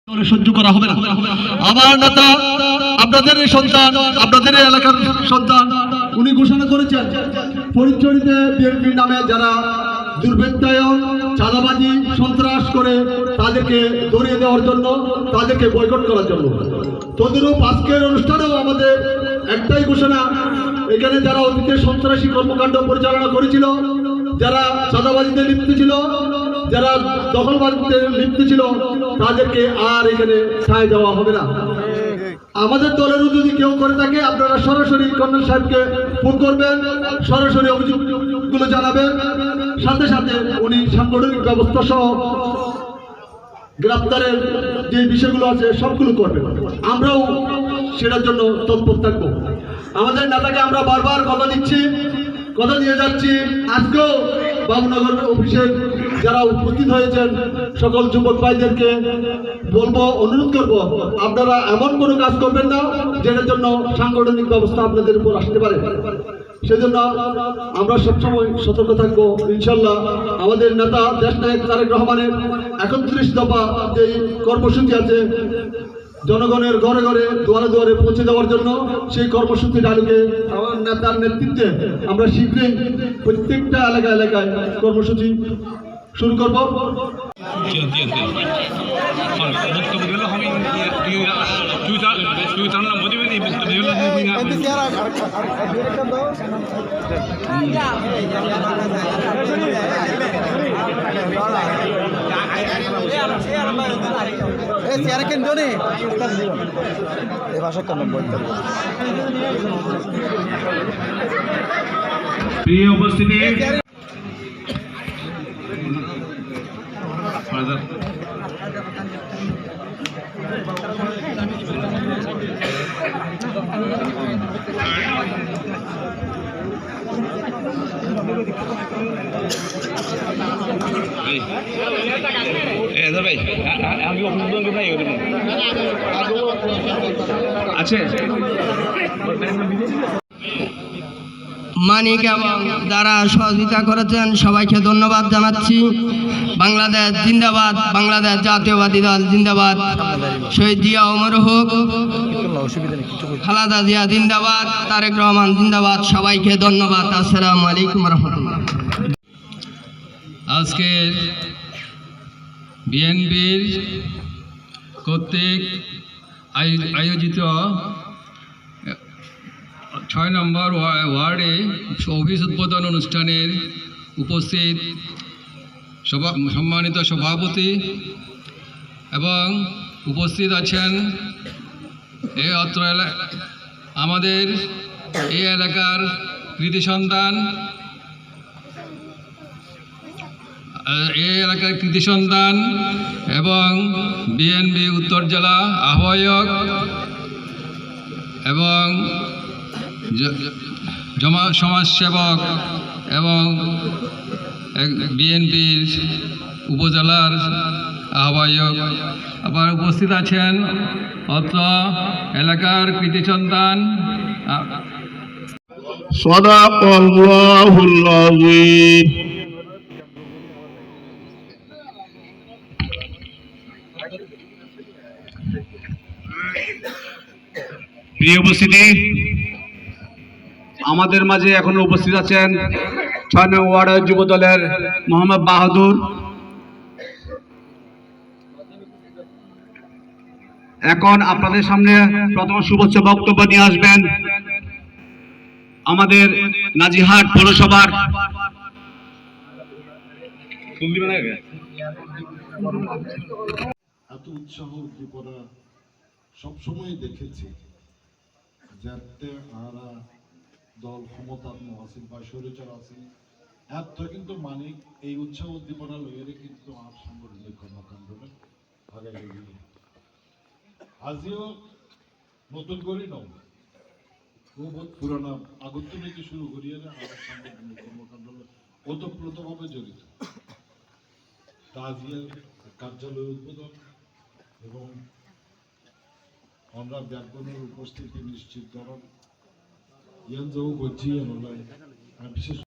সহ্য করা হবে না। আমার নেতা আপনাদের সন্তান, আপনাদের এলাকার সন্তান, উনি ঘোষণা করেছেন ফরিদচুরিতে বিএনপির নামে যারা দুর্বৃত্তায়ন, চাঁদাবাজি, সন্ত্রাস করে তাদেরকে ধরিয়ে দেওয়ার জন্য, তাদেরকে বয়কট করার জন্য। তদুরূপ আজকের অনুষ্ঠানেও আমাদের একটাই ঘোষণা, এখানে যারা অতীতে সন্ত্রাসী কর্মকাণ্ড পরিচালনা করেছিল, যারা চাঁদাবাজিতে লিপ্ত ছিল, যারা দখলবাজিতে লিপ্ত ছিল, তাদেরকে আর এখানে ছায় দেওয়া হবে না। আমাদের দলেরও যদি কেউ করে থাকে, আপনারা সরাসরি কর্নেল সাহেবকে ফোন করবেন, সরাসরি অভিযোগগুলো জানাবেন, সাথে সাথে উনি সাংগঠনিক ব্যবস্থা সহ গ্রেপ্তারের যে বিষয়গুলো আছে সবগুলো করবেন। আমরাও সেটার জন্য তৎপর থাকবো। আমাদের নেতাকে আমরা বারবার কথা দিচ্ছি, কথা দিয়ে যাচ্ছি। আজকেও বাবুনগর অফিসের যারা উপস্থিত হয়েছেন সকল যুবক ভাইদেরকে বলবো, অনুরোধ করবো, আপনারা এমন কোনো কাজ করবেন না যেটার জন্য সাংগঠনিক ব্যবস্থা আপনাদের উপর আসতে পারে। সেজন্য আমরা সবসময় সতর্ক থাকবো। ইনশাল্লাহ আমাদের নেতা দেশনায়ক তারেক রহমানের 31 দফা যে কর্মসূচি আছে জনগণের ঘরে ঘরে দুয়ারে দুয়ারে পৌঁছে দেওয়ার জন্য, সেই কর্মসূচির আলোকে আমার নেতার নেতৃত্বে আমরা শীঘ্রই প্রত্যেকটা এলাকায় এলাকায় কর্মসূচি শুরু করব। প্রিয় উপস্থিতি, আছে মানিক এবং যারা সহযোগিতা করেছেন সবাইকে ধন্যবাদ জানাচ্ছি। বাংলাদেশ জিন্দাবাদ, বাংলাদেশ জাতীয়বাদী দল জিন্দাবাদ, শহীদ জিয়া অমর হোক, খালেদা জিয়া জিন্দাবাদ, তারেক রহমান জিন্দাবাদ। সবাইকে ধন্যবাদ। আসসালামু আলাইকুম রহমতুল্লাহ। আজকে বিএনপির কর্তৃক আয়োজিত 6 নম্বর ওয়ার্ডে অফিস উদ্বোধন অনুষ্ঠানের উপস্থিত সম্মানিত সভাপতি এবং উপস্থিত আছেন আমাদের এই এলাকার কৃতি সন্তান এবং বিএনপি উত্তর জেলা আহ্বায়ক এবং সমাজসেবক এবং বিএনপির উপজেলার আহ্বায়ক আবার উপস্থিত আছেন অত্র এলাকার কৃতি সন্তান। সাদাকাল্লাহুল আযীম। প্রিয় উপস্থিতি, আমাদের মাঝে এখন উপস্থিত আছেন 6 নং ওয়ার্ডের যুব দলের মোহাম্মদ বাহাদুর। এখন আপনাদের সামনে প্রথম শুভেচ্ছা বক্তব্য নিয়ে আসবেন আমাদের নাজিরহাট পৌরসভার এত উৎসাহ উদ্দীপনা সবসময় দেখেছি, যাতে আমরা দল ক্ষমতার আসিল বা স্বৈরাচার আসিল এত, কিন্তু মানিক এই উৎসাহ উদ্দীপনা লইয়ে কিন্তু আর সাংগঠনিক কর্মকাণ্ডে আগে গিয়ে আজিও নতুন করে নয়, বহুত পুরানা আগত থেকে শুরু করিয়ে আর সাংগঠনিক কর্মকাণ্ড ওতপ্রোতভাবে জড়িত। তাজিয়ার কার্যালয় উদ্বোধন এবং আমরা ব্যাকরণের উপস্থিতি নিশ্চিতকরণ ইয়ান যাও বলছি বিশেষ